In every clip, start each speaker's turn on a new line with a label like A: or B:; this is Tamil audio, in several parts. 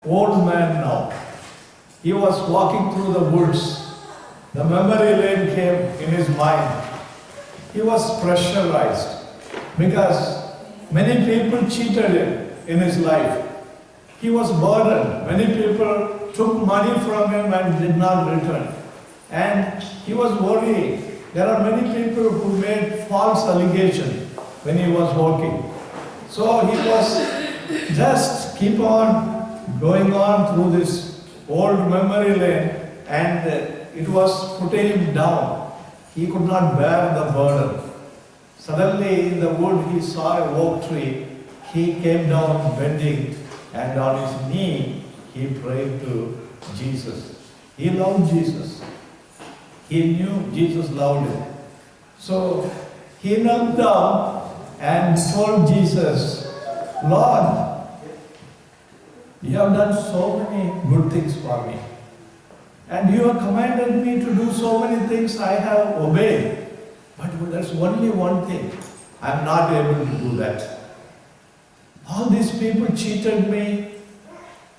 A: old man now. He was walking through the woods. The memory lane came in his mind. He was pressurized because many people cheated him in his life. He was burdened. Many people took money from him and did not return. And he was worrying. There are many people who made false allegations when he was working. So he was just keep on going on through this old memory lane, and it was putting him down. He could not bear the burden. Suddenly in the wood he saw a oak tree. He came down bending, and on his knee he prayed to Jesus. He loved Jesus. He knew Jesus loved him. So he knelt down and told Jesus, Lord, you have done so many good things for me. And you have commanded me to do so many things I have obeyed. But there's only one thing. I'm not able to do that. All these people cheated me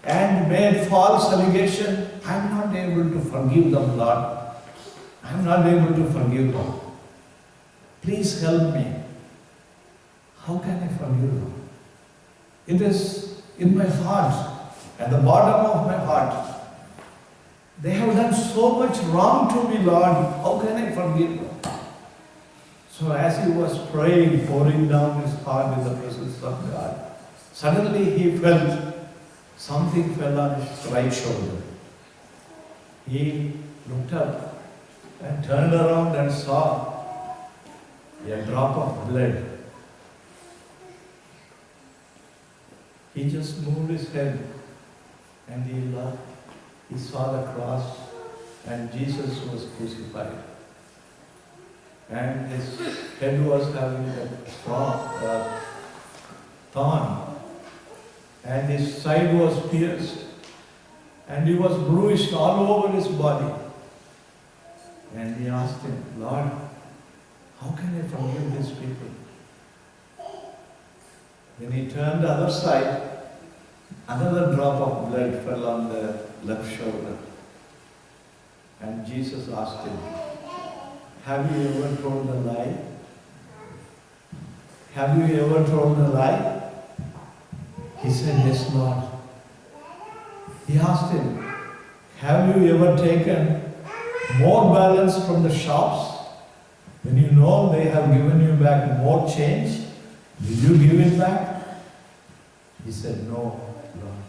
A: and made false allegations. I'm not able to forgive them, Lord. I'm not able to forgive them. Please help me. How can I forgive them? It is in my heart, at the bottom of my heart. They have done so much wrong to me, Lord. How can I forgive them? So as he was praying, pouring down his heart in the presence of God, suddenly he felt something fell on his right shoulder. He looked up and turned around and saw a drop of blood. He just moved his head and he saw the cross and Jesus was crucified. And his head was having a thorn, and his side was pierced, and he was bruised all over his body. And he asked him, Lord, how can I forgive these people? When he turned the other side, another drop of blood fell on the left shoulder. And Jesus asked him, have you ever told a lie? Have you ever told a lie? He said, yes, Lord. He asked him, have you ever taken more balance from the shops? When you know they have given you back more change, did you give it back? He said, no, Lord.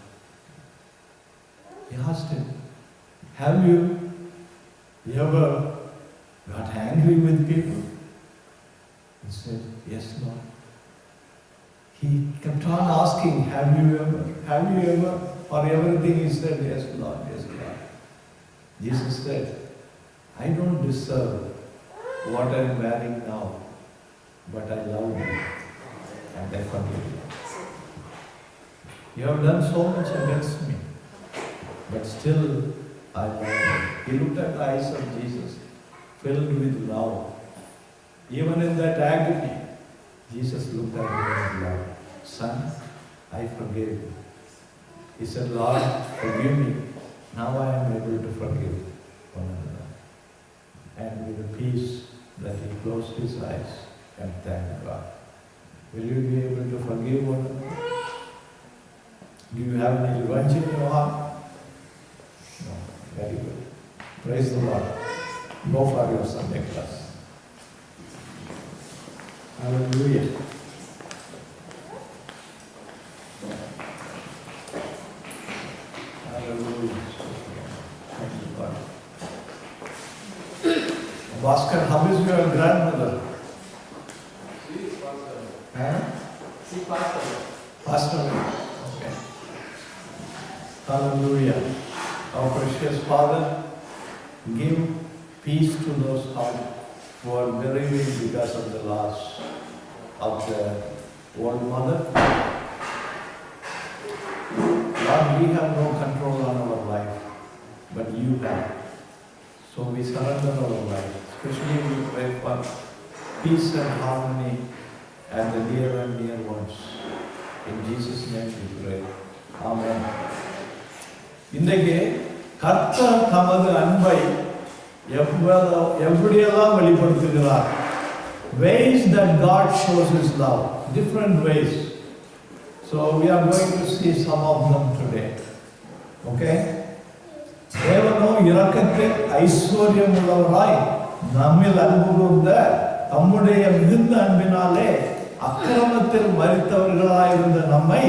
A: He asked him, have you ever got angry with people? He said, yes, Lord. He kept on asking, have you ever, for everything he said, yes, Lord, yes, Lord. Jesus said, I don't deserve what I am wearing now, but I love you and I forgive you. You have done so much against me, but still I love you. He looked at the eyes of Jesus, filled with love. Even in that agony, Jesus looked at him with love. Son, I forgive you. He said, Lord, forgive me. Now I am able to forgive one another. And with a peace that he closed his eyes and thanked God. Will you be able to forgive one another? Do you have any revenge in your heart? No. Very good. Praise the Lord. Go for your Sunday class. Hallelujah. Hallelujah. Thank you, God. Bhaskar, how is your grandmother?
B: She is pastor.
A: Huh?
B: She pastor.
A: Pastor. Okay. Hallelujah. Our precious Father, give peace to those hearts who are grieving because of the loss of the old mother. Lord, we have no control on our life, but you have. So we surrender our life. Especially we pray for peace and harmony and the near and near ones. In Jesus' name we pray. Amen. இன்றைக்கு கர்த்தர் தமது அன்பை எப்படியெல்லாம் வெளிப்படுத்துகிறார். Ways that God shows His love, different ways. So we are going to see some of them today. Okay? தேவனோ இரக்கத்தில் ஐஸ்வர்யம் உள்ளவராய் நம்மில் அன்பு கூர்ந்த தம்முடைய மிகுந்த அன்பினாலே அக்கிரமத்தில் மரித்தவர்களாயிருந்த நம்மை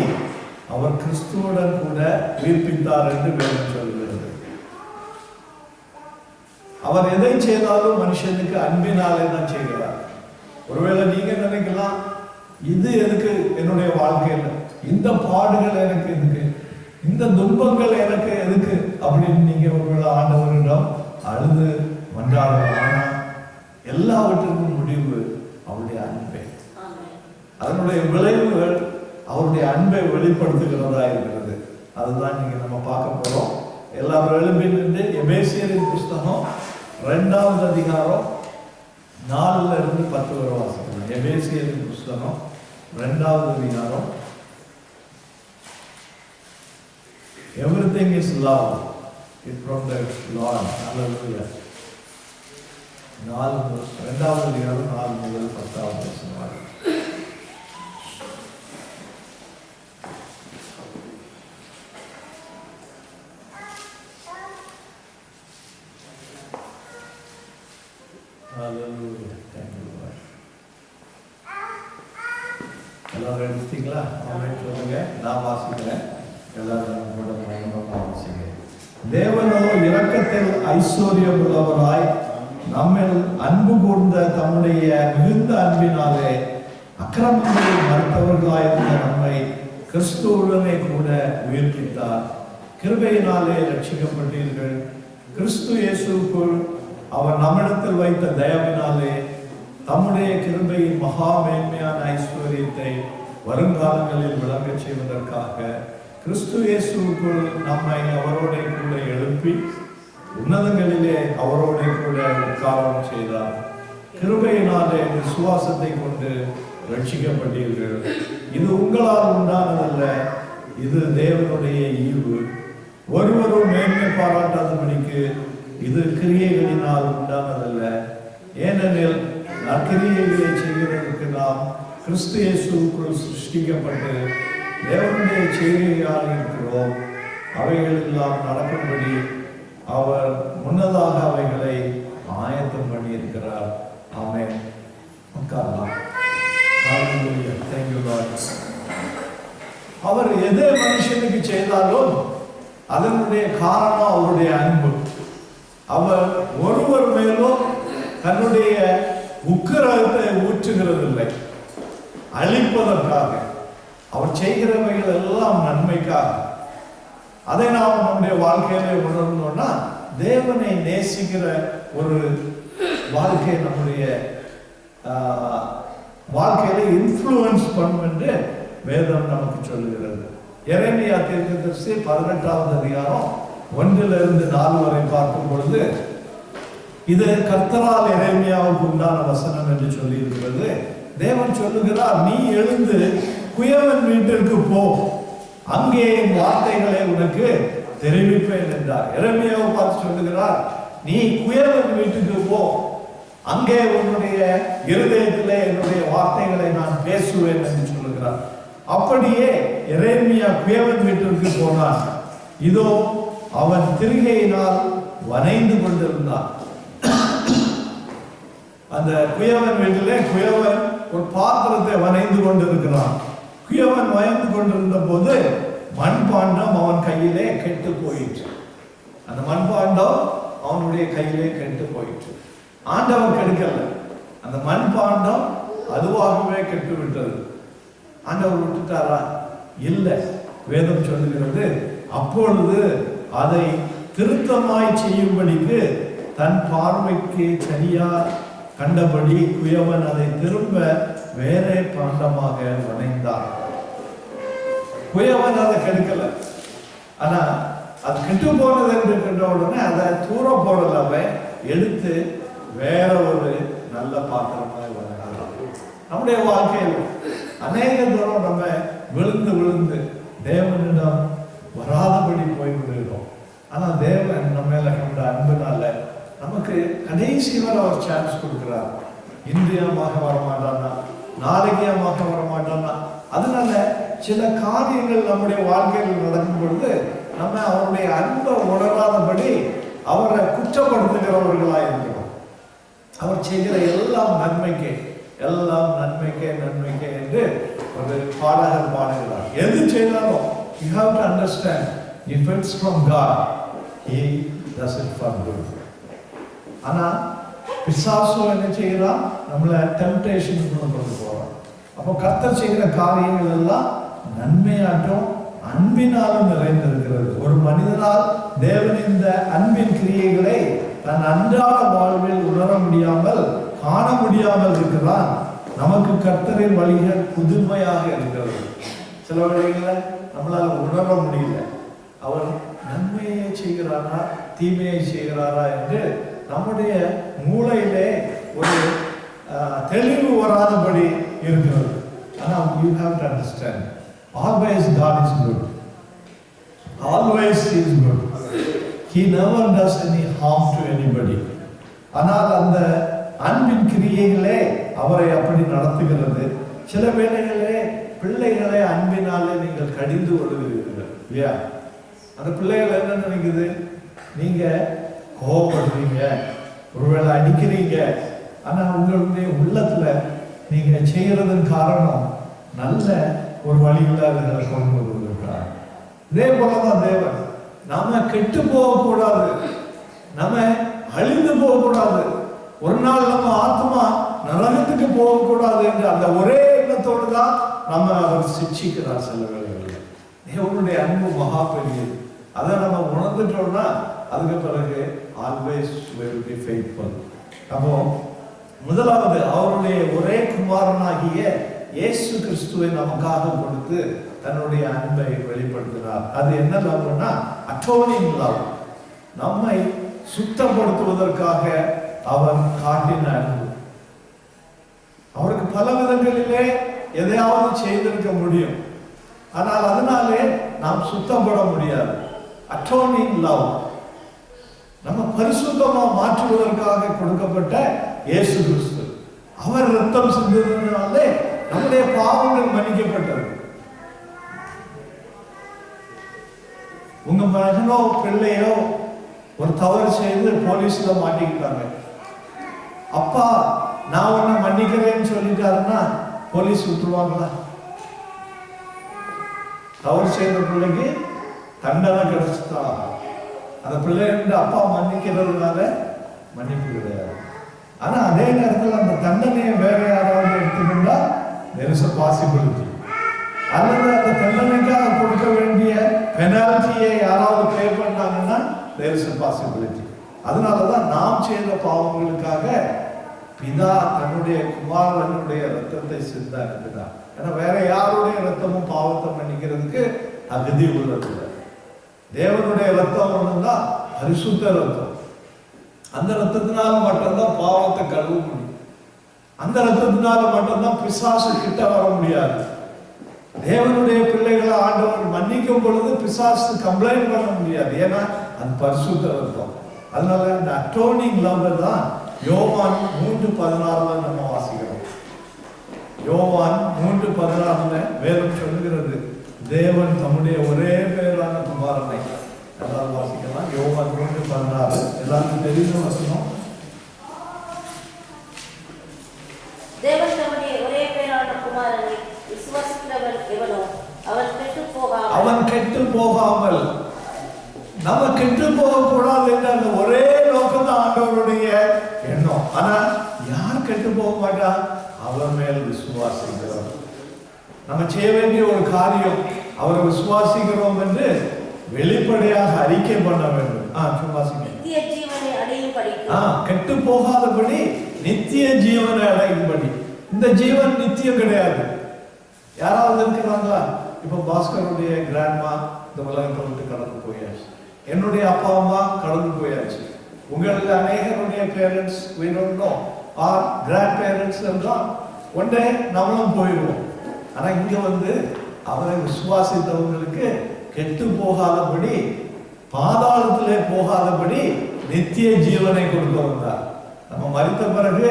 A: அவர் கிறிஸ்துவுடன் கூட உயிர்ப்பித்தார் என்று வேதம் சொல்கிறது. அவர் எதை செய்தாலும் மனுஷனுக்கு அன்பினாலே தான் செய்கிறார். ஒருவேளை நீங்க நினைக்கலாம், இது எதுக்கு என்னுடைய வாழ்க்கையில், இந்த பாடுகள் எனக்கு எதுக்கு, இந்த துன்பங்கள் எனக்கு எதுக்கு அப்படின்னு நீங்க ஒருவேளை ஆண்டவரிடம் அழுது மன்றாடலாம். ஆனா எல்லாவற்றுக்கும் முடிவு அவருடைய அன்பை, அதனுடைய விளைவுகள் அவருடைய அன்பை வெளிப்படுத்துகிறதா இருக்கிறது. அதுதான் நீங்க நம்ம பார்க்க போறோம். எல்லாரும் எழுப்பி நின்று எபேசியரின் புஸ்தகம் 2வது அதிகாரம் 4ல இருந்து 10 வரை வாசிக்கலாம். எபேசியரின் புஸ்தகம் 2வது அதிகாரம். Everything is love. It's from the Lord. Hallelujah. 2வது அதிகாரம் 4 முதல் 10வது வசனம் வரை. Hallelujah. Thank you, Lord. எல்லாரும் எடுத்தீங்களா? ஆமென் சொல்லுங்க. நான் வாசிக்கிறேன். எல்லாரும் கூட மகிமையாக வாசிங்க. தேவனோ இரக்கத்தில் ஐஸ்வர்யம் உள்ளவராய் நம்மில் அன்பு கூர்ந்த தம்முடைய மிகுந்த அன்பினாலே அக்கிரமங்களில் மறுத்தவர்களாயிருந்த நம்மை கிறிஸ்துவுடனே கூட உயிர்ப்பித்தார். கிருபையினாலே ரட்சிக்கப்பட்டீர்கள். கிறிஸ்து இயேசுவுக்குள் அவர் நம்மிடத்தில் வைத்த தயவினாலே தம்முடைய கிருபையின் மகா மேன்மையான ஐஸ்வர்யத்தை வருங்காலங்களில் விளங்கச் செய்வதற்காக கிறிஸ்து இயேசுவுக்குள் நம்மை அவரோட கூட எழுப்பி உன்னதங்களிலே அவரோட கூட உட்காரம் செய்தார். கிருபையினாலே விசுவாசத்தை கொண்டு ரட்சிக்கப்பட்டீர்கள். இது உங்களால் உண்டானதல்ல, இது தேவனுடைய ஈவு. ஒருவரும் மேன்மை பாராட்டாதபடிக்கு இது கிரியைகளினால் உண்டானதல்ல. ஏனெனில் நற்கிரியைகளை செய்கிறதற்கு நாம் கிறிஸ்து இயேசுவுக்குள் சிருஷ்டிக்கப்பட்டு தேவனுடைய செய்கையால் இருக்கிறோம். அவைகள் எல்லாம் நடக்கும்படி அவர் முன்னதாக அவைகளை ஆயத்தம் பண்ணி இருக்கிறார். ஆமென். உட்காரலாம். ஹல்லேலூயா. Thank you Lord. அவர் எதை மனுஷனுக்கு செய்தாலும் அதனுடைய காரணம் அவருடைய அன்பு. அவர் ஒருவர் மேலும் தன்னுடைய உக்கிரகத்தை ஊற்றுகிறதில்லை, அழிப்பதற்காக. அவர் செய்கிறவைகள் எல்லாம் நன்மைக்காக. அதை நாம் நம்முடைய வாழ்க்கையில உணர்ந்தோம்னா தேவனை நேசிக்கிற ஒரு வாழ்க்கை நம்முடைய வாழ்க்கையில இன்ஃப்ளூயன்ஸ் பண்ணும் என்று வேதம் நமக்கு சொல்லுகிறது. எரேமியா தீர்க்கதரிசி 18வது அதிகாரம் 1லிருந்து 4 வரை பார்க்கும் பொழுது இது கர்த்தரால் எரேமியாவுக்கு உண்டான வசனம் என்று சொல்லி இருக்கிறது. தேவன் சொல்லுகிறார், நீ எழுந்து குயவன் வீட்டிற்கு போ, அங்கே என் வார்த்தைகளை உனக்கு தெரிவிப்பேன் என்றார். எரேமியாவை பார்த்து சொல்லுகிறார், நீ குயவன் வீட்டுக்கு போ, அங்கே உன்னுடைய இருதயத்திலே என்னுடைய வார்த்தைகளை நான் பேசுவேன் என்று சொல்லுகிறார். அப்படியே எரேமியா குயவன் வீட்டிற்கு போனான். இதோ அவன் திரிகையினால் வனைந்து கொண்டிருந்தான். அந்த குயவன் வீட்டிலே குயவன் ஒரு பாத்திரத்தை வனைந்து கொண்டிருக்கிறான். குயவன் வனைந்து கொண்டிருந்த போது மண்பாண்டம் அவன் கையிலே கெட்டு போயிற்று. அந்த மண்பாண்டம் அவனுடைய கையிலே கெட்டு போயிற்று. ஆண்டவன் கெடுக்கல, அந்த மண்பாண்டம் அதுவாகவே கெட்டு விட்டது. ஆண்டவர் விட்டுட்டாரா? இல்லை. வேதம் சொல்லுகிறது, அப்பொழுது அதை திருத்தமாய் செய்யும்படிக்கு தன் பார்வைக்கு சரியா கண்டபடி குயவன் அதை திரும்ப வேறே பாண்டமாக வணைந்தான். குயவன் அதை கெடுக்கல, ஆனா அது கெட்டு போனது என்று கண்ட உடனே அதை தூர போடலாம எடுத்து வேற ஒரு நல்ல பாத்திரமாய் வணங்கலாம். நம்முடைய வாழ்க்கையில் அநேக தூரம் நம்ம விழுந்து விழுந்து தேவனிடம் வராதபடி போய் கொண்டிருக்கோம். ஆனால் தேவன் நம்ம மேல கொண்ட அன்புனால நமக்கு கடைசி வரை அவர் சான்ஸ் கொடுக்கிறார். இந்தியாமாக வரமாட்டானா, நாளைக்கியமாக வரமாட்டானா. அதனால சில காரியங்கள் நம்முடைய வாழ்க்கையில் நடக்கும் பொழுது நம்ம அவருடைய அன்பை உணராதபடி அவரை குற்றப்படுத்துகிறவர்களாக இருக்கிறோம். அவர் செய்கிற எல்லாம் நன்மைக்கே, எல்லாம் நன்மைக்கே நன்மைக்கே என்று ஒரு பாடகர் பாடுகிறார். எது செய்தாலும் you have to understand if it's from God, he does it for good. ஆனா பிசாசு என்ன செய்யறான்? நம்மள டெம்ப்டேஷனுக்கு கொண்டு போறான். அப்போ கர்த்தர் செய்கிற காரியங்கள் எல்லாம் நன்மையாட்டும் அன்பினாலும் நிறைந்திருக்கிறது. ஒரு மனிதனால் தேவன் இந்த அன்பின் கிரியைகளை தன் அன்றாட வாழ்வில் உணர முடியாமல் காண முடியாமல் இருக்கிறான். நமக்கு கர்த்தரின் வழிகள் புதுமையாக இருக்கிறது. சில வழிகளில் நம்மளால உணர முடியல. அவர் நன்மையை செய்கிறாரா தீமையை செய்கிறாரா என்று நம்முடைய மூளையிலே ஒரு தெளிவு வராதபடி இருக்கிறது. ஆனால் you have to understand, always God is good. Always he is good. He never does any harm to anybody. ஆனால் அந்த அன்பின் கிரியைகளே அவரை அப்படி நடத்துகிறது. சில வேளைகளே பிள்ளைகளை அன்பினாலே நீங்கள் கடிந்து கொள்கிறீர்கள் இல்லையா? அந்த பிள்ளைகள் என்ன நினைக்குது? நீங்க கோபப்படுறீங்க, ஒருவேளை அடிக்கிறீங்க. ஆனா உங்களுடைய உள்ளத்துல நீங்க செய்யறதன் காரணம் நல்ல ஒரு வழியில் அதுகளை கொண்டு வருகிறார். இதே போலதான் தேவன் நாம கெட்டு போகக்கூடாது, நம்ம அழிந்து போகக்கூடாது, ஒரு நாள் நம்ம ஆத்மா நரகத்துக்கு போகக்கூடாது என்று அந்த ஒரே எண்ணத்தோடு தான் நம்ம அவர் சிக்ஷிக்கிறார். சில வேளைகளில் தேவனுடைய அன்பு மகா பெரியது. அதை நம்ம உணர்ந்துட்டோம்னா அதுக்கு பிறகு ஆல்வேஸ் will be faithful. அப்போ முதலாவது அவருடைய ஒரே குமாரனாகிய இயேசு கிறிஸ்துவை நமக்காக கொடுத்து தன்னுடைய அன்பை வெளிப்படுத்தினார். அது என்ன லவ்னா அட்டோனிங் லவ். நம்மை சுத்தப்படுத்துவதற்காக அவர் காட்டின அன்பு. அவருக்கு பல விதங்களிலே எதையாவது செய்திருக்க முடியும், ஆனால் அதனாலே நாம் சுத்தப்பட முடியாது. அட்டோனிங் லவ் நம்ம பரிசுத்தமா மாற்றுவதற்காக கொடுக்கப்பட்ட இயேசு கிறிஸ்து. அவர் ரத்தம் சிந்தினாலே நம்முடைய பாவங்கள் மன்னிக்கப்பட்டது. உங்க மகனோ பிள்ளையோ ஒரு தவறு செய்து போலீஸ்ல மாட்டிக்கிட்டாங்க. அப்பா நான் உன்னை மன்னிக்கிறேன்னு சொல்லிட்டாருன்னா போலீஸ் விட்டுருவாங்களா? தவறு செய்த பிள்ளைக்கு தண்டனை கிடைச்சுதான். அந்த பிள்ளைங்க அப்பா மன்னிக்கிறதுனால மன்னிப்பு கிடையாது. ஆனா அதே நேரத்தில் அந்த தண்டனையை வேற யாராவது எடுத்துக்கொண்டா there is a possibility. அல்லது அந்த தண்டனைக்காக கொடுக்க வேண்டிய பெனால்ட்டியை யாராவது பே பண்ணாங்கன்னா there is a possibility. அதனாலதான் நாம் செய்த பாவங்களுக்காக பிதா தன்னுடைய குமாரனுடைய ரத்தத்தை சிந்த அனுப்பினார். ஏன்னா வேற யாருடைய ரத்தமும் பாவத்தை மன்னிக்கிறதுக்கு தகுதி உள்ளது. தேவனுடைய ரத்தம் ஒண்ணுதான் பரிசுத்த ரத்தம். அந்த ரத்தத்தினால மட்டும்தான் பாவத்தை கழுவ முடியும். அந்த ரத்தத்தினால மட்டும்தான் பிசாசு கிட்ட வர முடியாது. தேவனுடைய பிள்ளைகளை ஆண்டவர் மன்னிக்கும் பொழுது பிசாசு கம்ப்ளைண்ட் பண்ண முடியாது. ஏன்னா அது பரிசுத்த ரத்தம். அதனால இந்த அட்டோனிங் லவ் தான் யோவான் 3:16 நம்ம வாசிக்கிறோம். யோவான் 3:16 வேதம் சொல்லுகிறது, தேவன் தம்முடைய ஒரே பேரான குமாரனை. எல்லாரும் வாசிக்கலாம். யோவான் 3:16 எல்லாருக்கும் தெரிந்த வசனம்.
C: தேவன் தம்முடைய ஒரே பேரான குமாரனை விசுவாசிக்கிறவன் எவனோ அவன் கெட்டு போகாமல் நம்ம கெட்டு போக கூடாது என்ற அந்த ஒரே நோக்கம் தான் ஆண்டவருடைய எண்ணம். ஆனா யார் கெட்டு போக மாட்டா? அவர் மேல் விசுவாசிக்கிறோம். நம்ம செய்ய வேண்டிய ஒரு காரியம் அவரை விசுவாசிக்கிறோம் என்று வெளிப்படையாக அறிக்கை பண்ண வேண்டும். நித்திய ஜீவனை அடையும்படி,
A: கெட்டு போகாதபடி நித்திய ஜீவனை அடையும்படி. இந்த ஜீவன் நித்தியம் கிடையாது. யாராவது இருக்கிறாங்களா? இப்ப பாஸ்கருடைய கிராண்ட்மா இந்த உலகத்தை விட்டு கடந்து போயாச்சு. என்னுடைய அப்பா அம்மா கடந்து போயாச்சு. உங்களில் அநேகருடைய parents we don't know or grandparents எல்லாம் one day நம்மளும் போயிடுவோம். ஆனா இங்க அவரை விசுவாசித்தவங்களுக்கு கெட்டு போகாதபடி பாதாளத்திலே போகாதபடி நித்திய ஜீவனை கொடுக்க வந்தார். நம்ம மரித்த பிறகு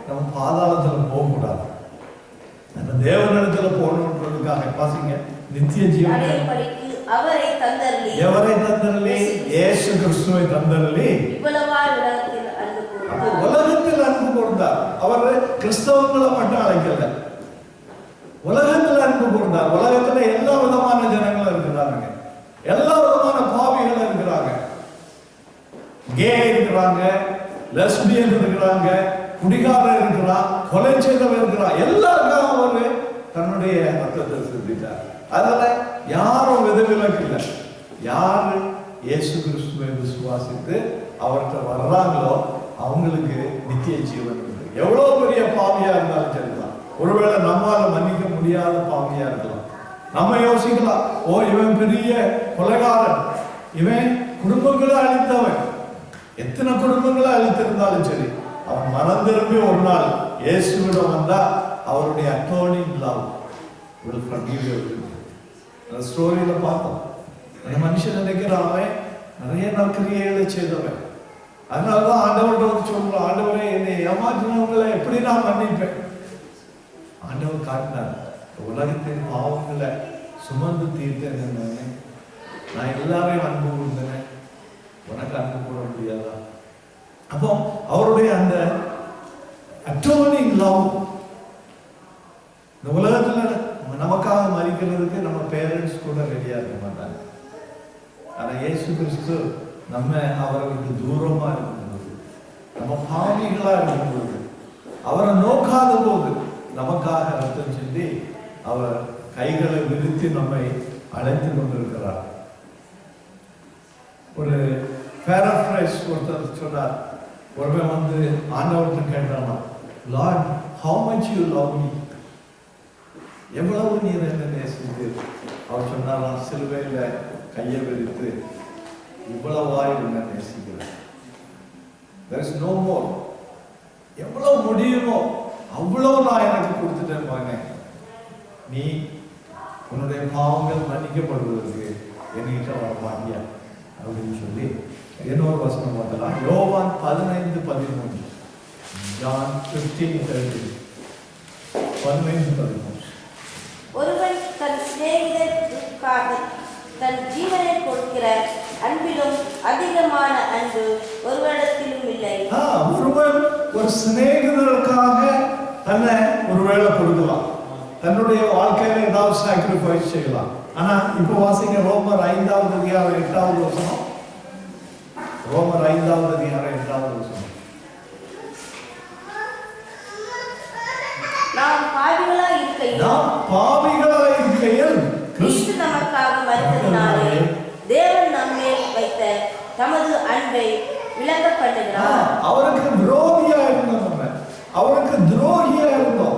A: நம்ம பாதாளத்துல போகக்கூடாது, நம்ம தேவனிடத்துல போகணுன்றதுக்காக. பாசிங்க, நித்திய ஜீவனை எவரை தந்தரலி? இயேசு கிறிஸ்துவை தந்தரலி. உலகத்தில் அன்பு கொடுத்தார். அவர் கிறிஸ்தவங்களை மட்டும் அழைக்கல, உலகத்தில் அன்பு கொடுத்தார். உலகத்துல எல்லா விதமான ஜனங்களும் இருக்கிறாங்க, எல்லா விதமான பாவிகளும் இருக்கிறாங்க. கே இருக்கிறாங்க, லெஸ்பியன் இருக்கிறாங்க, குடிகாரர் இருக்கிறான், கொலை செய்தவர் இருக்கிறான். எல்லாருக்கும் அவரு தன்னுடைய ரத்தத்தை சிந்தித்தார். அதனால யாரும் விதவிலக்கு இல்லை. யாரு இயேசு கிறிஸ்துவை விசுவாசித்து அவர்கிட்ட வர்றாங்களோ அவங்களுக்கு நித்திய ஜீவன் இருக்கு. எவ்வளவு பெரிய பாவியா இருந்தாலும் சரிதான். ஒருவேளை நம்மால மன்னிக்க முடியாத பாவியா இருக்கலாம். நம்ம யோசிக்கலாம், ஓ இவன் பெரிய கொலைகாரன், இவன் குடும்பங்களை அழித்தவன். எத்தனை குடும்பங்களை அழித்திருந்தாலும் சரி, அவன் மனம் திரும்பி ஒரு நாள் இயேசுவிடம் வந்தா அவருடைய அட்டோர்னிங் லவ் will forgive everything. அந்த ஸ்டோரியில பார்த்தோம். அந்த மனுஷன் நினைக்கிறான் அவன் நிறைய நற்கிரியைகளை செய்தவன். அதனாலதான் ஆண்டவர்கிட்ட வந்து சொல்றான், ஆண்டவரே என்னை ஏமாற்றினவங்களை எப்படி நான் மன்னிப்பேன்? ஆண்டவர் காட்டினார், உலகத்தின் பாவங்களை சுமந்து தீர்த்தேன், நான் எல்லாரையும் அன்பு கொடுத்தேன், உனக்கு அன்பு போட முடியாதா? அப்போ அவருடைய அந்த அட்டோர்னிங் லவ் இந்த உலகத்துல நமக்காக மறிக்கிறதுக்கு நம்ம பேரண்ட்ஸ் கூட ரெடியா இருக்க மாட்டாங்க. ஆனா இயேசு கிறிஸ்து நம்ம அவர்களுக்கு தூரமா இருக்கும்போது, நம்ம பாவிகளா இருக்கும்போது, அவரை நோக்காத போது நமக்காக ரத்தம் செஞ்சு அவர் கைகளை விரித்து நம்மை அழைத்து கொண்டிருக்கிறார். ஒரு பேராஃப்ரைஸ் ஒருத்தர் சொன்னார், ஒருவன் வந்து ஆண்டவர்கிட்ட கேட்டானா, Lord how much you love me, எவ்வளவு நீர் என்ன நேசித்து? அவர் சொன்னாராம், சிலுவையில கையை விரித்து இவ்வளவாய் உன்னை நேசிக்கிறேன். there is no more. எவ்வளவு முடியுமோ அவ்வளவு நான் எனக்கு கொடுத்துட்டேன் பாருங்க. நீ உன்னுடைய பாவங்கள் மன்னிக்கப்படுவதற்கு என்கிட்ட வர மாட்டியா அப்படின்னு சொல்லி இன்னொரு வசனம் பார்த்தலாம். யோவான் 15:13. ஜான் 15:13. 15:13.
C: ஒருவன் தன் சிநேகிதருக்காக தன் ஜீவனை கொடுக்கிற அன்பிலும் அதிகமான அன்பு ஒருவரிடத்திலும் இல்லை.
A: ஒருவன் ஒரு சிநேகிதருக்காக தன்னை ஒருவேளை கொடுக்கலாம், தன்னுடைய வாழ்க்கையில ஏதாவது சாக்ரிஃபைஸ் செய்யலாம். ஆனா இப்ப வாசிங்க ரோமர் 5வது அதிகாரம் 8வது வசனம். ரோமர் 5வது அதிகாரம் 8வது வசனம்.
C: நாம் பாவிகளாய் இருக்கையில் கிறிஸ்து நமக்காக மரித்ததினாலே தேவன் நம்மேல் வைத்த தமது அன்பை விளங்க பண்ணுகிறார்.
A: அவருக்கு துரோகியா இருந்தோம், நம்ம அவருக்கு துரோகியா இருந்தோம்,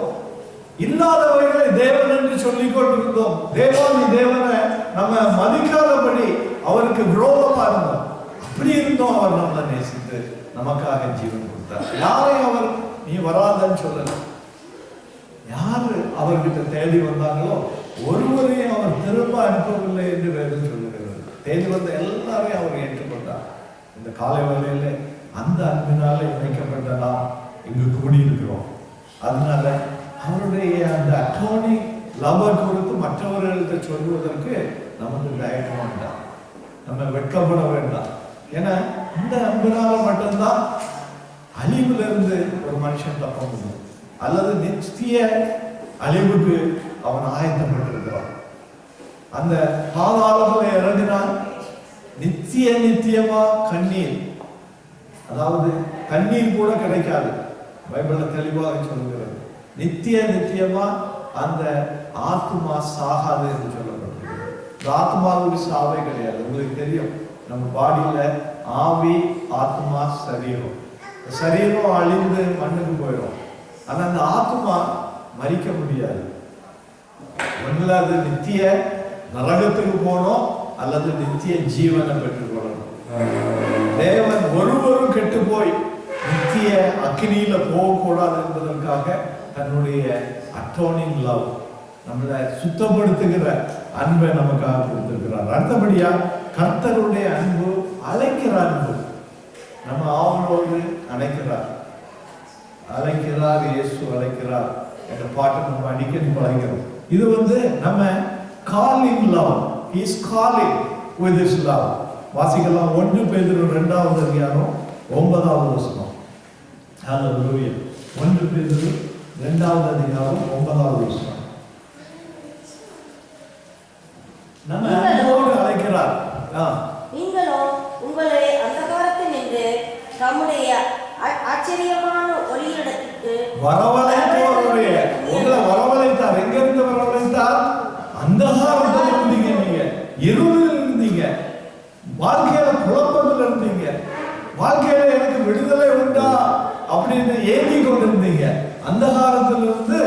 A: இல்லாதவர்களை தேவன் என்று சொல்லிக் கொண்டிருந்தோம். தேவாதி தேவனை நம்ம மதிக்காதபடி அவருக்கு விரோதமா இருந்தோம். அப்படி இருந்தோம், அவர் நம்மளை நேசித்து நமக்காக ஜீவன் கொடுத்தார். யாரையும் அவர் நீ வராதன்னு சொல்லல. யாரு அவர்கிட்ட தேடி வந்தாங்களோ ஒருவரையும் அவர் திரும்ப அனுப்பவில்லை என்று வேதம் சொல்லுகிறது. தேடி வந்த எல்லாரையும் அவர் ஏற்றுக்கொண்டார். இந்த காலை வேளையில அந்த அன்பினால இணைக்கப்பட்ட நாம் இங்கு கூடியிருக்கிறோம். அதனால அவருடைய அந்த அட்டோர்னி லவ் குறித்து மற்றவர்கள்ட்ட சொல்வதற்கு நமக்கு தயக்கம் வேண்டாம், நம்ம வெட்கப்பட வேண்டாம். ஏன்னா இந்த அன்பினால மட்டும்தான் அழிவிலிருந்து ஒரு மனுஷன் தப்ப முடியும், அல்லது நித்திய அழிவுக்கு அவன் ஆயத்தப்பட்டிருக்கிறான். அந்த பாதாளத்தில் இறங்கினான், நித்தியமா கண்ணீர், அதாவது கண்ணீர் கூட கிடைக்காது. பைபிள்ல தெளிவாக சொல்லுகிறது, நித்தியமா அந்த ஆத்மா சாகாது என்று சொல்லப்பட்டிருக்கிறது. இந்த ஆத்மாவுக்கு சாவே கிடையாது. உங்களுக்கு தெரியும், நம்ம பாடியில ஆவி, ஆத்மா, சரீரம். சரீரம் அழிந்து மண்ணுக்கு போயிடும், ஆனா அந்த ஆத்மா மரிக்க முடியாது. ஒன்றுல அது நித்திய நரகத்துக்கு போனோம், அல்லது நித்திய ஜீவனை பெற்றுக் கொள்ளணும். தேவன் ஒருவரும் கெட்டு போய் நித்திய அக்னியில போகக்கூடாது என்பதற்காக தன்னுடைய அட்டோர்னிங் லவ், நம்மளை சுத்தப்படுத்துகிற அன்பை நமக்காக கொடுத்திருக்கிறார். அடுத்தபடியா கர்த்தருடைய அன்பு நம்ம ஆவலோடு அழைக்கிறார். அழைக்கிறார், இயேசு அழைக்கிறார் என்ற பாட்டை நம்ம அடிக்கடி பழகிறோம். இது நம்ம calling love. He is calling with his love. வாசிக்கலாம் 1 பேதுரு 2வது அதிகாரம் 9வது வசனம். ஹalleluya. 1 பேதுரு 2வது அதிகாரம் 9வது வசனம். நம்ம அன்போடு அழைக்கிறார்.
C: நீங்களோ உங்களை அந்தகாரத்தில் நின்று தம்முடைய ஆச்சரியமான ஒளியிடத்திற்கு
A: வரவழைத்தவருடைய உங்களை வரவழைத்தார். எங்க இருந்து வரவழைத்தார்? அந்தகாரத்தில் இருந்தீங்க, நீங்க இருளில் இருந்தீங்க, வாழ்க்கையில குழப்பத்தில் இருந்தீங்க, வாழ்க்கையில எனக்கு விடுதலை உண்டா அப்படின்னு ஏங்கி கொண்டிருந்தீங்க. அந்தகாரத்திலிருந்து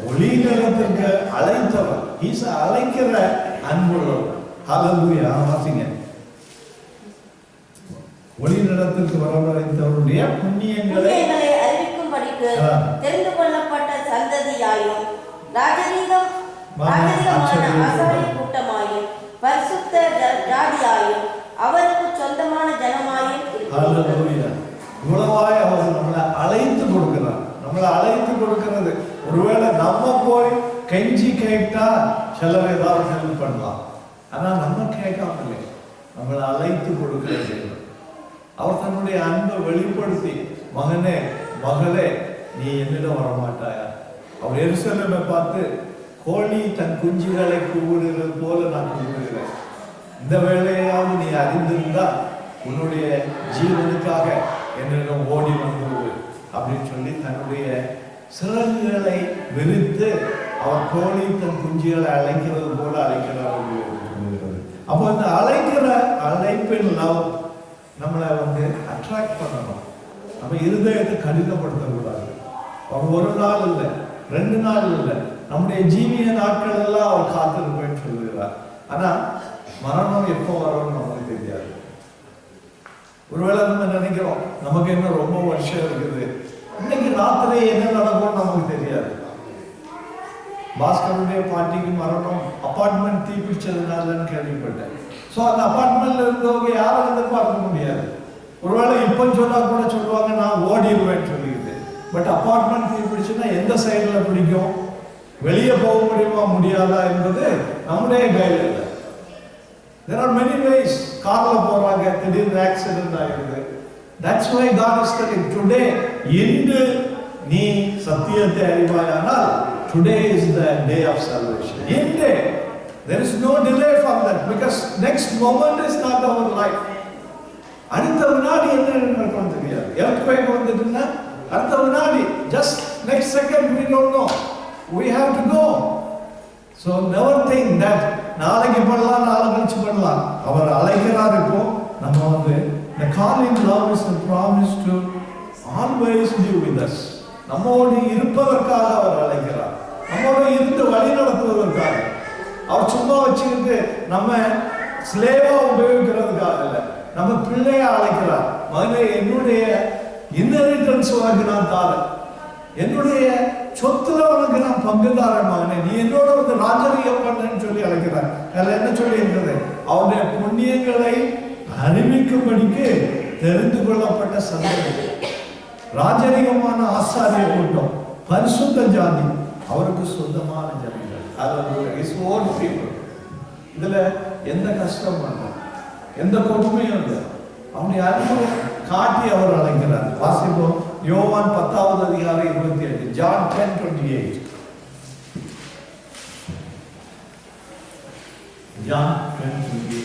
A: ஒளி நிலத்திற்கு அழைத்தவர். ஈசா அழைக்கிற அன்புள்ளவர். ஹalleluya. வாசிங்க. ஒளி நிலத்திற்கு வரவழைத்தவருடைய புண்ணியங்களை
C: அறிவிக்கும்படிக்கு தெரிந்து கொள்ளப்பட்ட சந்ததியாயும் ராஜரீகமான ஆசாரிய கூட்டமாயும் பரிசுத்த ஜாதியாயும் அவருக்கு சொந்தமான ஜனமாயும்
A: ஹalleluya. இவ்வளவாய் அவர் நம்மளை அழைத்து கொடுக்கிறார். நம்மளை அழைத்து கொடுக்கிறது. ஒருவேளை நம்ம போய் கெஞ்சி கேட்டா சிலர் ஏதாவது ஹெல்ப் பண்ணலாம். ஆனா நம்ம கேட்காமலே நம்மளை அழைத்து கொடுக்கிறது. அவர் தன்னுடைய அன்பை வெளிப்படுத்தி, மகனே மகளே நீ என்னிடம் வரமாட்டாயா? அவர் எருசலேமை பார்த்து, கோழி தன் குஞ்சுகளை கூவுகிறது போல நான் கூவுகிறேன். இந்த வேளையாவது நீ அறிந்திருந்தா உன்னுடைய ஜீவனுக்காக என்னிடம் ஓடி வந்துவிடு அப்படின்னு சொல்லி தன்னுடைய சிறகுகளை விரித்து அவர் கோழி தன் குஞ்சுகளை அழைக்கிறது போல அழைக்கிறார். அப்போ இந்த அழைக்கிற அழைப்பின் லவ் நம்மளை அட்ராக்ட் பண்ணணும். நம்ம இருதயத்தை கடினப்படுத்தக்கூடாது. அவர் ஒரு நாள் இல்லை, 2 நாள் இல்லை, நம்முடைய ஜீவிய நாட்கள் எல்லாம் அவர் காத்திருப்பேன்னு சொல்லுகிறார். ஆனா மரணம் எப்போ வரும்னு நமக்கு தெரியாது. ஒருவேளை நம்ம நினைக்கிறோம் நமக்கு என்ன ரொம்ப வருஷம் இருக்குது, இன்னைக்கு ராத்திரி என்ன நடக்கும்னு நமக்கு தெரியாது. பாஸ்கருடைய பாட்டிக்கு மரணம் அபார்ட்மெண்ட் தீப்பிடிச்சதுனாலன்னு கேள்விப்பட்டேன். ஸோ அந்த அபார்ட்மெண்ட்ல இருந்தவங்க யாரும் எதிர்பார்க்க முடியாது. ஒருவேளை இப்போ சொன்னா கூட சொல்லுவாங்க நான் ஓடிடுவேன்னு சொல்லிக்கிட்டு. பட் அபார்ட்மெண்ட் தீப்பிடிச்சுன்னா எந்த சைடில் பிடிக்கும், வெளியே போக முடியுமா முடியாதா என்பது நம்முடைய கையில் இல்லை. There are many ways. கார்ல போறாங்க, திடீர்னு ஆக்சிடென்ட் ஆகிடுது. That's why God is telling today, இன்று நீ சத்தியத்தை அறிவாயானால் today is the day of salvation. இன்று there is no delay for that because next moment is not our life. அடுத்த வினாடி என்ன நடக்கும் தெரியாது. earthquake வந்துட்டுன்னா அடுத்த வினாடி, just next second we don't know. We have to go. So never think that நாளைக்கு பண்ணலாம், நாளை கழிச்சு பண்ணலாம். அவர் அழைக்கிறார். இப்போ நம்ம the calling love is a promise to always be with us. நம்மோடு இருப்பதற்காக அவர் அழைக்கிறார். நம்மோடு இருந்து வழி நடத்துவதற்காக. அவர் சும்மா வச்சுக்கிட்டு நம்ம ஸ்லேவா உபயோகிக்கிறதுக்காக இல்லை, நம்ம பிள்ளையா அழைக்கிறார். மகனே என்னுடைய இன்ஹெரிட்டன்ஸ் உனக்கு நான் தாரேன், என்னுடைய சொத்துல உனக்கு நான் பங்குதாரன் மகனே, நீ என்னோட ராஜரீகம் பண்ணன்னு சொல்லி அழைக்கிறார். அதில் என்ன சொல்லி இருக்கிறது? அவருடைய புண்ணியங்களை அறிவிக்கும்படிக்கு தெரிந்து கொள்ளப்பட்ட சந்ததி, ராஜரீகமான ஆசாரிய கூட்டம், பரிசுத்த ஜாதி, அவருக்கு சொந்தமான ஜனங்கள். இதுல எந்த கஷ்டம் இல்லை, எந்த கொடுமையும் இல்லை. அவனை அன்பு காட்டி அவர் அழைக்கிறார். வாசிப்போம் யோவான் 10வது அதிகாரம் 28. John 10:28. John 10:28.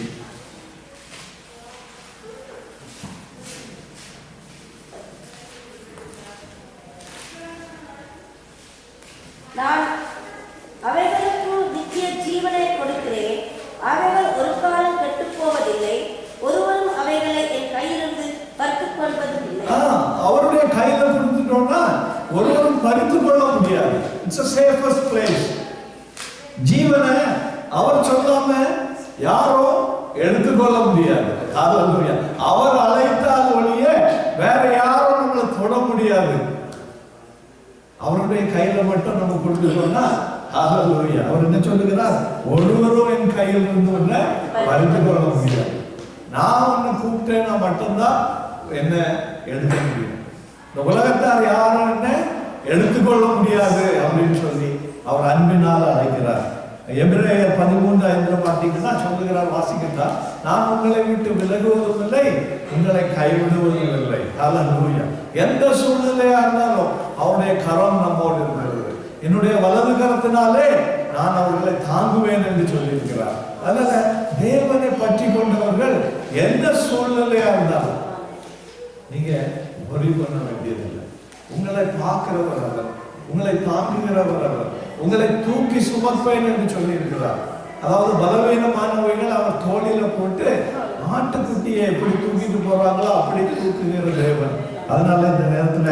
C: நான் அவைகளுக்கு நித்திய ஜீவனை கொடுக்கிறேன், அவைகள் ஒரு காலம் கெட்டுப் போவதில்லை, ஒருவரும் அவைகளை என் கையிலிருந்து பறித்துக் கொள்வதும் இல்லை.
A: அவருடைய கையில கொடுத்துட்டோம்னா ஒருவரும் பறித்துக் கொள்ள முடியாது. It's a safest place. ஜீவனை அவர் சொல்லாம யாரோ எடுத்துக்கொள்ள முடியாது. அவர் அழைத்தால் ஒழிய வேற யாரும் நம்மளை தொட முடியாது. அவருடைய கையில மட்டும் நம்ம கொடுத்துட்டோம்னா அவர் என்ன சொல்லுகிறார்? ஒருவரும் என் கையில் இருந்து பறித்துக் கொள்ள முடியாது. நான் உன்னை கூப்பிட்டேன்னா மட்டும்தான் என்ன எடுக்க முடியும். இந்த உலகத்தார் யாரும் என்ன எடுத்துக்கொள்ள முடியாது அப்படின்னு சொல்லி அவர் அன்பினால் அழைக்கிறார். எபிரேயர் 13:5 பார்த்தீங்கன்னா சொல்லுகிறார், வாசிக்கிட்டா, நான் உங்களை விட்டு விலகுவதும் இல்லை, உங்களை கைவிடுவதும் இல்லை. ஹல்லேலூயா. எந்த சூழ்நிலையா இருந்தாலும் அவருடைய கரம் நம்மோடு இருக்கிறது. என்னுடைய வலது கரத்தினாலே நான் அவர்களை தாங்குவேன் என்று சொல்லியிருக்கிறார். அதனால தேவனை பற்றி கொண்டவர்கள் எந்த சூழ்நிலையா இருந்தாலும் நீங்க worry பண்ண வேண்டியதில்லை. உங்களை பார்க்கிறவர் அவர், உங்களை தாங்குகிறவர் அவர், உங்களை தூக்கி சுமப்பேன் என்று சொல்லி இருக்கிறார். அதாவது பலவீனமானவைகள் அவர் தோளில போட்டு ஆட்டுக்குட்டியை எப்படி தூக்கிட்டு போறாங்களோ அப்படி தூக்குகிற தேவன். அதனால இந்த நேரத்துல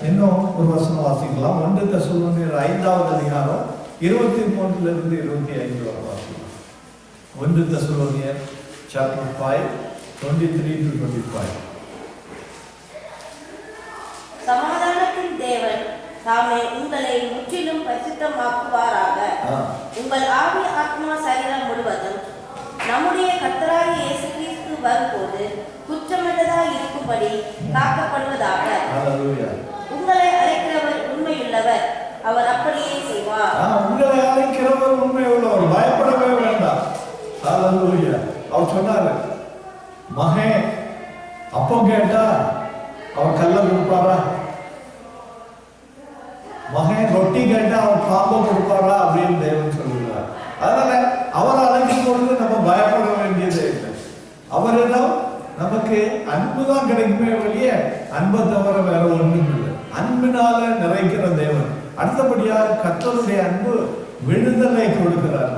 A: இன்னும் ஒரு வசனம் வாசிக்கலாம். 1 தெசலோனியர் 5வது அதிகாரம் 23 இருந்து 25 வரை வாசிக்கலாம். 1 தெசலோனியர் chapter 5 23 to 25.
C: சமாதானத்தின் தேவன் தாமே உங்களை முற்றிலும் பரிசுத்தமாக்குவாராக. உங்கள் ஆவி ஆத்மா சரீரம் முழுவதும் நம்முடைய கர்த்தராகிய இயேசு கிறிஸ்து வரும்போது குற்றமற்றதாய் இருக்கும்படி காக்கப்படுவதாக. உங்களை அழைக்கிறவர் உண்மையுள்ளவர், அவர் அப்படியே செய்வார்.
A: உங்களை அழைக்கிறவர் உண்மையுள்ளவர், பயப்படவே வேண்டாம். ஹல்லேலூயா. அவர் சொன்னாரு, மகன் அப்போ கேட்டா அவர் கல்ல கொடுப்பாரா? மகன் ரொட்டி கேட்டா அவர் பாம்பை கொடுப்பாரா அப்படின்னு தேவன் சொல்லுகிறார். அதனால அவர் அழைக்கும் பொழுது நம்ம பயப்பட வேண்டியதே இல்லை. அவரிடம் நமக்கு அன்பு தான் கிடைக்குமே வெளியே அன்பை தவிர வேற ஒன்றும் இல்லை. அன்பினால நிறைக்கிற தேவன். அடுத்தபடியாக கர்த்தருடைய அன்பு விடுதலை கொடுக்கிறார்.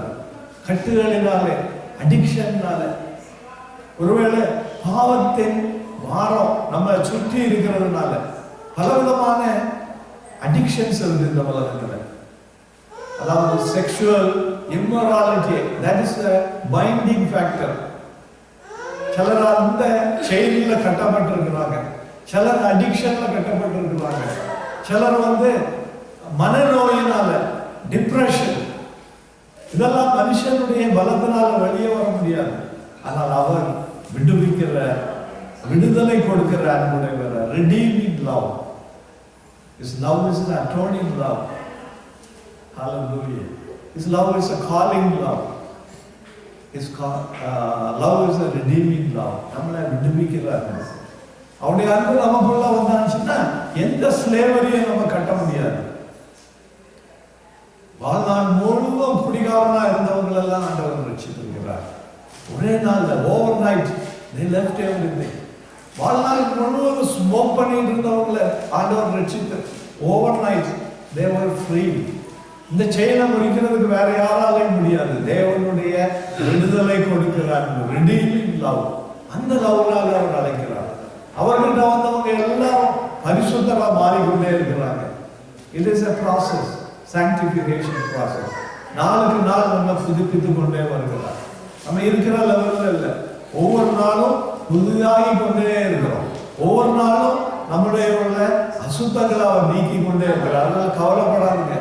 A: கட்டுகளினாலே, அடிக்ஷன்னால, ஒருவேளை பாவத்தின் வாரம் நம்ம சுற்றி இருக்கிறதுனால பலவிதமான அடிக்ஷன்ஸ் இருக்கு இந்த உலகத்தில். அதாவது sexual immorality, that is a binding factor. சிலர் அந்த செயின்ல கட்டப்பட்டிருக்கிறாங்க, சிலர் அடிக்ஷன்ல கட்டப்பட்டிருக்கிறாங்க, சிலர் மனநோயினால, டிப்ரெஷன், இதெல்லாம் மனுஷனுடைய பலத்தினால வெளியே வர முடியாது. ஆனால் அவர் விடுவிக்கிற, விடுதலை கொடுக்கிற அன்புடையவர். redeeming love. His love is an atoning love. Hallelujah. His love is a calling love. His love is a redeeming love. நம்மளை விடுவிக்கிறார். அவருடைய அன்பு நமக்குள்ள வந்தாச்சுன்னா எந்த ஸ்லேவரியும் நம்ம கட்ட முடியாது. வாழ்நாள் முழுவதும் குடிகாரனா இருந்தவங்க எல்லாம் ஆண்டவர் ரட்சித்திருக்கிறார். ஒரே நாள்ல, over night they left everything. வாழ்நாள் முழுவதும் ஸ்மோக் பண்ணிட்டு இருந்தவங்களை ஆண்டவர் ரட்சித்து over night they were free. இந்த செயினை முடிக்கிறதுக்கு வேற யாராலையும் முடியாது. தேவனுடைய விடுதலை கொடுக்கிறார், redeeming love. அந்த லவ்னால அவர் அழைக்கிறார். அவர்கிட்ட வந்தவங்க எல்லாரும் பரிசுத்தரா மாறிக்கொண்டே இருக்கிறாங்க. It is a process, sanctification process. நாளுக்கு நாள் நம்ம புதுப்பித்து கொண்டே வருகிறார். நம்ம இருக்கிற லெவல்ல இல்லை, ஒவ்வொரு நாளும் புதிதாகி கொண்டே இருக்கிறோம். ஒவ்வொரு நாளும் நம்முடைய உள்ள அசுத்தங்களை அவர் நீக்கி கொண்டே இருக்கிறார். அதனால கவலைப்படாதுங்க,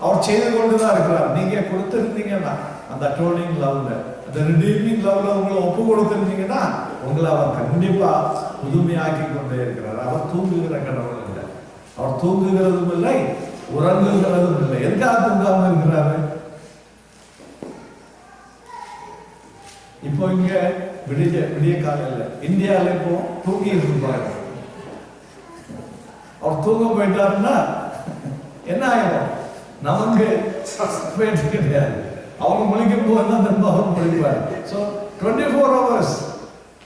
A: அவர் செய்து கொண்டுதான் இருக்கிறார். நீங்க கொடுத்திருந்தீங்கன்னா அந்த அட்டோனிங் லவ்ல, அந்த ரிடீமிங் லவ்ல உங்களை ஒப்பு கொடுத்திருந்தீங்கன்னா உங்களை அவர் கண்டிப்பா புதுமையாக்கி கொண்டே இருக்கிறார். அவர் தூங்குகிற கடவுள் இல்லை, அவர் தூங்குகிறதும் இல்லை, உறங்குகிறதும் இல்லை. எதுக்காக தூங்காம இருக்கிறாரு? இப்போ இங்க விடிய காலையில் இந்தியாவில் இப்போ தூங்கி இருப்பாங்க. அவர் தூங்க போயிட்டாருன்னா என்ன ஆயிடும்? நமக்கு போயிட்டு கிடையாது. அவங்க முழிக்கும் போது தான் திரும்ப அவர் முழிப்பார். So 24 hours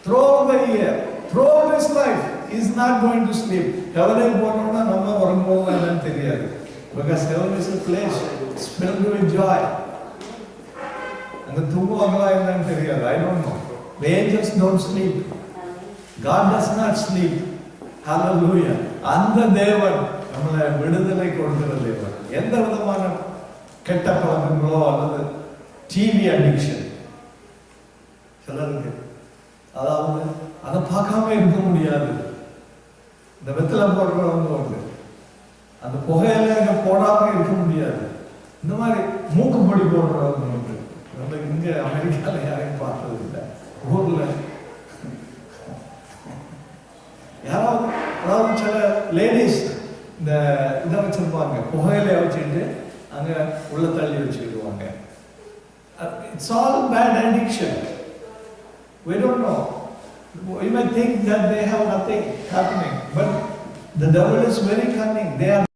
A: throughout the year, throughout his life, he is not going to sleep. ஹெவனுக்கு போனோம்னா நம்ம உறங்குவோம் என்னன்னு தெரியாது. Because heaven is a place filled with joy. அங்க தூங்குவாங்களா என்னன்னு தெரியாது. I don't know. The angels don't sleep. God does not sleep. Hallelujah. அந்த தேவன் நம்மளை விடுதலை கொடுக்கிற தேவன். எந்த விதமான கெட்ட பழக்கங்களோ அல்லது டிவி அடிக்ஷன் சிலருக்கு, அதாவது அதை பார்க்காம இருக்க முடியாது. இந்த வெத்தலை போடுறவங்க உண்டு, அந்த புகையில போடாம இருக்க முடியாது. இந்த மாதிரி மூக்குப்பொடி போடுறவங்க உண்டு. இங்க அமெரிக்கால யாரையும் பார்த்தது இல்லை. ஊர்ல யாராவது அதாவது சில லேடிஸ் இந்த இதை வச்சிருப்பாங்க, புகையில வச்சுட்டு அங்க உள்ள தள்ளி வச்சுக்கிடுவாங்க. It's all bad addiction. We don't know. We might think that they have nothing happening, but the devil is very cunning. They are